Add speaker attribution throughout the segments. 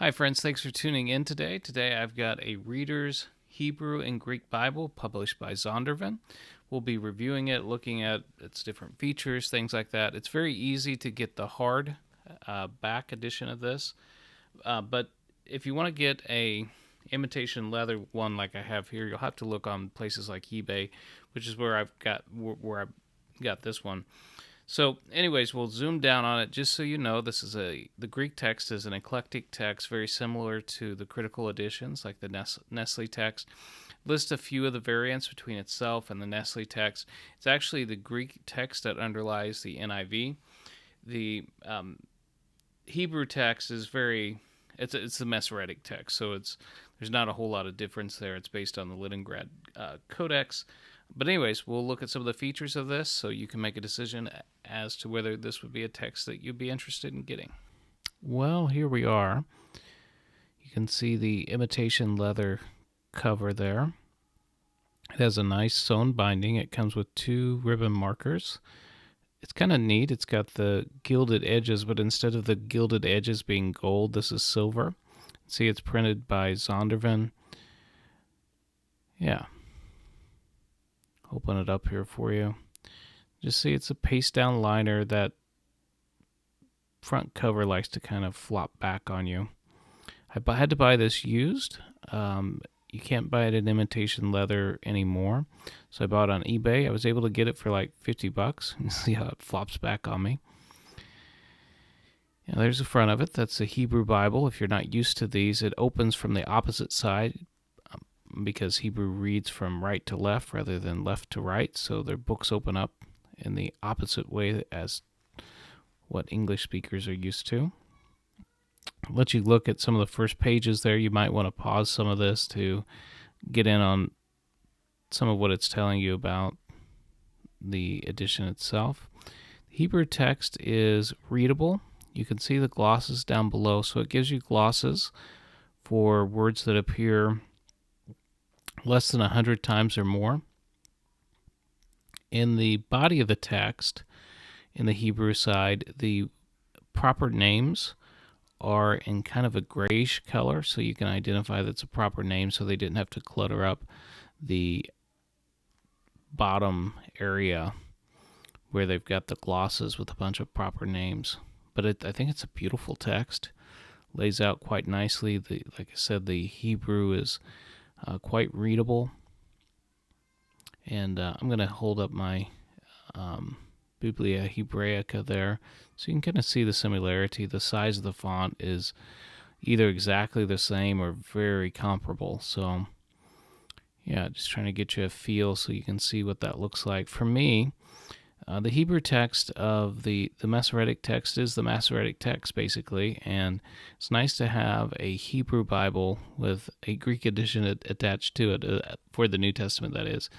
Speaker 1: Hi, friends. Thanks for tuning in today. Today I've got a Reader's Hebrew and Greek Bible published by Zondervan. We'll be reviewing it, looking at its different features, things like that. It's very easy to get the hard back edition of this, but if you want to get a imitation leather one like I have here, you'll have to look on places like eBay, which is where I've got this one. So, anyways, we'll zoom down on it just so you know. The Greek text is an eclectic text, very similar to the critical editions, like the Nestle text. List a few of the variants between itself and the Nestle text. It's actually the Greek text that underlies the NIV. The Hebrew text is it's the Masoretic text, so there's not a whole lot of difference there. It's based on the Leningrad Codex. But anyways, we'll look at some of the features of this so you can make a decision as to whether this would be a text that you'd be interested in getting. Well, here we are. You can see the imitation leather cover there. It has a nice sewn binding. It comes with 2 ribbon markers. It's kind of neat. It's got the gilded edges, but instead of the gilded edges being gold, this is silver. See, it's printed by Zondervan. Yeah. Open it up here for you. Just see it's a paste down liner. That front cover likes to kind of flop back on you. I had to buy this used. You can't buy it in imitation leather anymore. So I bought it on eBay. I was able to get it for like $50. You see how it flops back on me. Yeah, there's the front of it. That's the Hebrew Bible. If you're not used to these, it opens from the opposite side because Hebrew reads from right to left rather than left to right. So their books open up in the opposite way as what English speakers are used to. I'll let you look at some of the first pages there. You might want to pause some of this to get in on some of what it's telling you about the edition itself. The Hebrew text is readable. You can see the glosses down below, so it gives you glosses for words that appear less than 100 times or more. In the body of the text, in the Hebrew side, the proper names are in kind of a grayish color, so you can identify that's a proper name, so they didn't have to clutter up the bottom area where they've got the glosses with a bunch of proper names. But I think it's a beautiful text. Lays out quite nicely. Like I said, the Hebrew is quite readable. And I'm going to hold up my Biblia Hebraica there so you can kind of see the similarity. The size of the font is either exactly the same or very comparable. So, yeah, just trying to get you a feel so you can see what that looks like. For me, the Hebrew text of the Masoretic text is the Masoretic text, basically, and it's nice to have a Hebrew Bible with a Greek edition attached to it, for the New Testament, that is.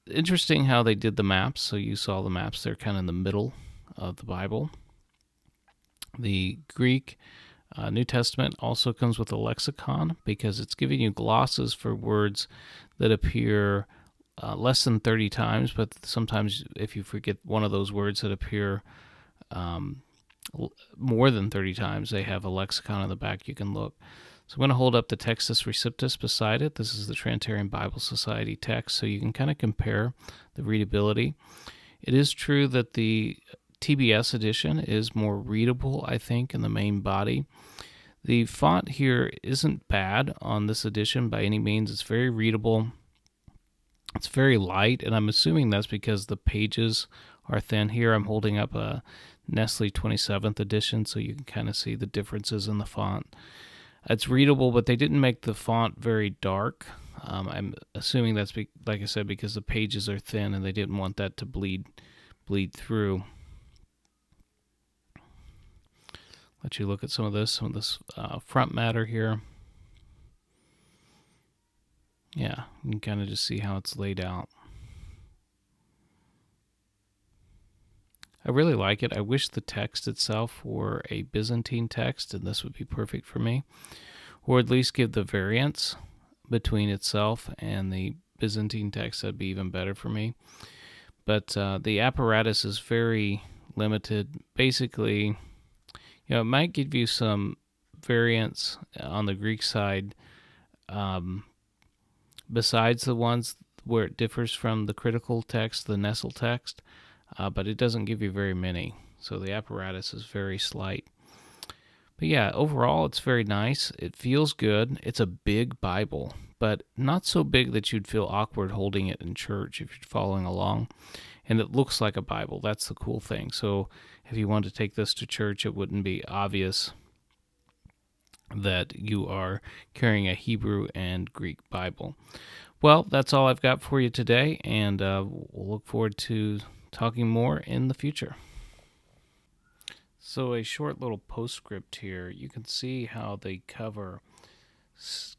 Speaker 1: Interesting how they did the maps. So you saw the maps, they're kind of in the middle of the Bible. The Greek New Testament also comes with a lexicon because it's giving you glosses for words that appear less than 30 times, but sometimes if you forget one of those words that appear more than 30 times, they have a lexicon in the back you can look. So I'm going to hold up the Textus Receptus beside it. This is the Trinitarian Bible Society text, so you can kind of compare the readability. It is true that the TBS edition is more readable, I think, in the main body. The font here isn't bad on this edition by any means. It's very readable. It's very light, and I'm assuming that's because the pages are thin. Here I'm holding up a Nestle 27th edition, so you can kind of see the differences in the font. It's readable, but they didn't make the font very dark. I'm assuming that's, like I said, because the pages are thin and they didn't want that to bleed through. Let you look at some of this front matter here. Yeah, you can kind of just see how it's laid out. I really like it. I wish the text itself were a Byzantine text, and this would be perfect for me. Or at least give the variance between itself and the Byzantine text. That'd be even better for me. But the apparatus is very limited. Basically, it might give you some variants on the Greek side, besides the ones where it differs from the critical text, the Nestle text, but it doesn't give you very many. So the apparatus is very slight. But yeah, overall, it's very nice. It feels good. It's a big Bible, but not so big that you'd feel awkward holding it in church if you're following along. And it looks like a Bible. That's the cool thing. So if you want to take this to church, it wouldn't be obvious that you are carrying a Hebrew and Greek Bible. Well, that's all I've got for you today, and we'll look forward to talking more in the future. So a short little postscript here. You can see how the cover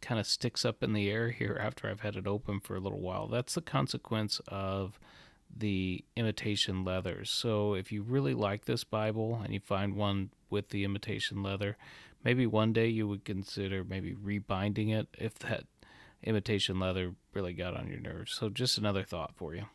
Speaker 1: kind of sticks up in the air here after I've had it open for a little while. That's the consequence of the imitation leathers. So if you really like this Bible and you find one with the imitation leather, maybe one day you would consider maybe rebinding it if that imitation leather really got on your nerves. So just another thought for you.